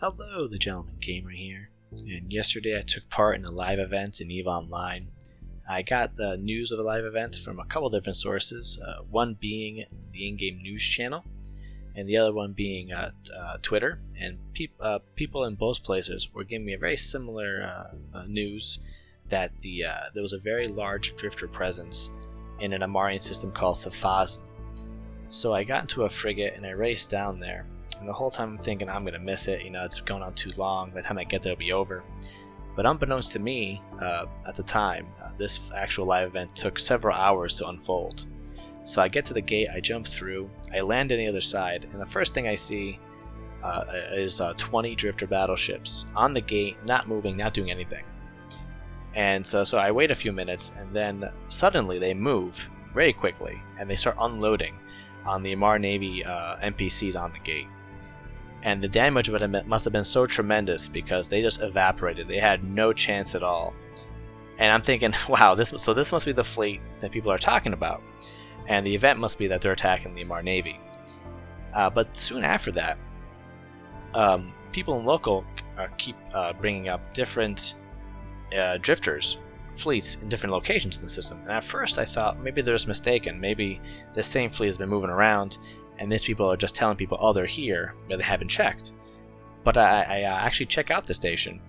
Hello, the Gentleman Gamer here, and yesterday I took part in a live event in EVE Online. I got the news of the live event from a couple different sources, one being the in-game news channel, and the other one being Twitter, and people in both places were giving me a very similar news that there was a very large drifter presence in an Ammarian system called Safizon. So I got into a frigate and I raced down there. And the whole time I'm thinking I'm gonna miss it, it's going on too long, by the time I get there it'll be over. But unbeknownst to me, at the time, this actual live event took several hours to unfold. So I get to the gate, I jump through, I land on the other side, and the first thing I see is 20 drifter battleships on the gate, not moving, not doing anything. And so I wait a few minutes, and then suddenly they move very quickly, and they start unloading on the Amarr Navy NPCs on the gate. And the damage of it must have been so tremendous because they just evaporated. They had no chance at all. And I'm thinking, wow, this must be the fleet that people are talking about. And the event must be that they're attacking the Amarr Navy. But soon after that, people in local keep bringing up different drifters, fleets in different locations in the system. And at first I thought maybe they're just mistaken. Maybe the same fleet has been moving around and these people are just telling people, oh, they're here, but they haven't checked. But I actually check out the station,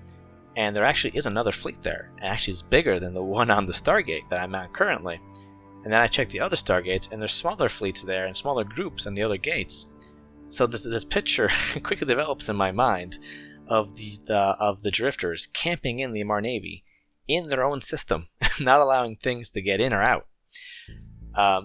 and there actually is another fleet there. It actually is bigger than the one on the Stargate that I'm at currently. And then I check the other Stargates, and there's smaller fleets there and smaller groups on the other gates. So this picture quickly develops in my mind of the drifters camping in the Amarr Navy in their own system, not allowing things to get in or out.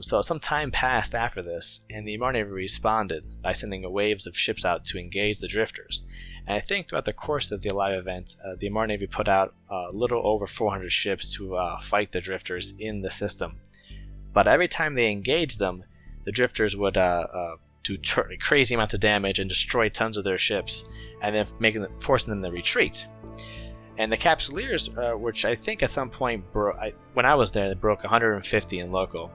So some time passed after this, and the Ammar Navy responded by sending waves of ships out to engage the drifters. And I think throughout the course of the live event, the Ammar Navy put out a little over 400 ships to fight the drifters in the system. But every time they engaged them, the drifters would do crazy amounts of damage and destroy tons of their ships, and then forcing them to retreat. And the Capsuleers, which I think at some point, when I was there, they broke 150 in local.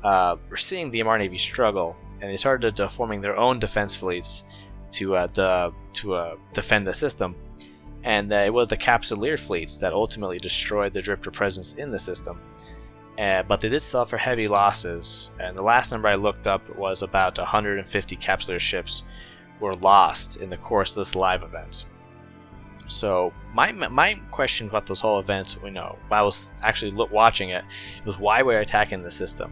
We're seeing the Ammar Navy struggle, and they started forming their own defense fleets to defend the system. And it was the Capsuleer fleets that ultimately destroyed the drifter presence in the system. But they did suffer heavy losses, and the last number I looked up was about 150 Capsuleer ships were lost in the course of this live event. So my question about this whole event, while I was actually watching it, was why we're attacking the system.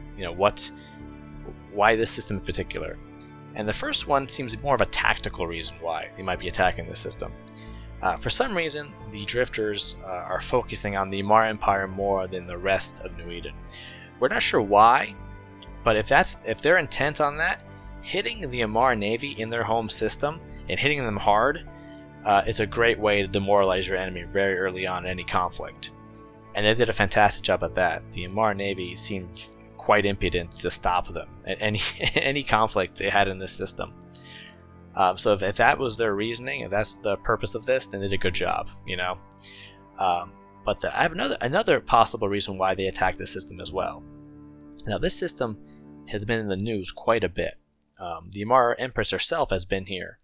Why this system in particular? And the first one seems more of a tactical reason why they might be attacking the system. For some reason, the drifters are focusing on the Ammar Empire more than the rest of New Eden. We're not sure why, but if they're intent on that, hitting the Ammar Navy in their home system and hitting them hard. It's a great way to demoralize your enemy very early on in any conflict. And they did a fantastic job at that. The Ammar Navy seemed quite impotent to stop them at any conflict they had in this system. So if that was their reasoning, if that's the purpose of this, then they did a good job, But I have another possible reason why they attacked the system as well. Now this system has been in the news quite a bit. The Ammar Empress herself has been here.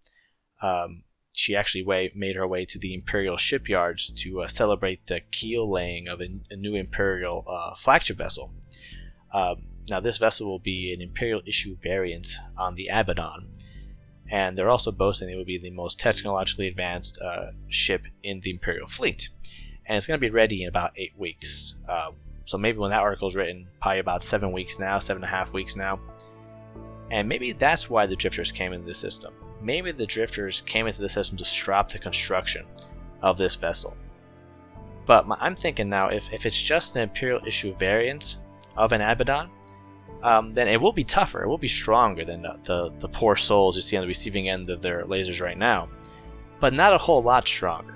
She actually made her way to the Imperial shipyards to celebrate the keel laying of a new Imperial flagship vessel. Now this vessel will be an Imperial issue variant on the Abaddon, and they're also boasting it will be the most technologically advanced ship in the Imperial fleet. And it's going to be ready in about 8 weeks. So maybe when that article is written, probably about 7 weeks now, 7.5 weeks now. And maybe that's why the drifters came into the system. Maybe the drifters came into the system to stop the construction of this vessel. But I'm thinking now, if it's just an Imperial issue variant of an Abaddon, then it will be tougher, it will be stronger than the poor souls you see on the receiving end of their lasers right now. But not a whole lot stronger.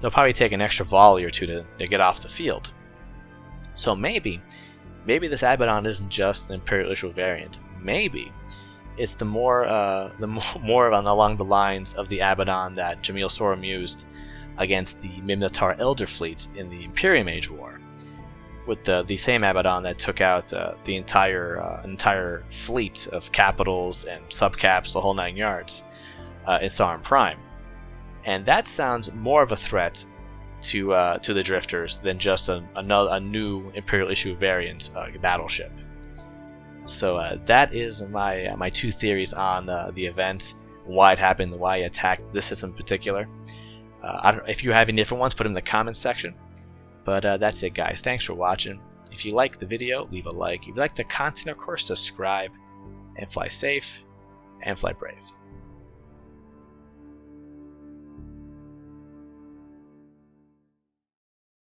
They'll probably take an extra volley or two to get off the field. So maybe this Abaddon isn't just an Imperial issue variant. Maybe it's the more along the lines of the Abaddon that Jamil Sorum used against the Mimnatar Elder fleet in the Imperium Age War, with the same Abaddon that took out the entire fleet of capitals and subcaps, the whole 9 yards, in Sauron Prime. and that sounds more of a threat to the drifters than just a new Imperial issue variant battleship. So that is my two theories on the event, why it happened, why it attacked this system in particular. If you have any different ones, put them in the comments section. But that's it, guys. Thanks for watching. If you liked the video, leave a like. If you like the content, of course, subscribe. And fly safe, and fly brave.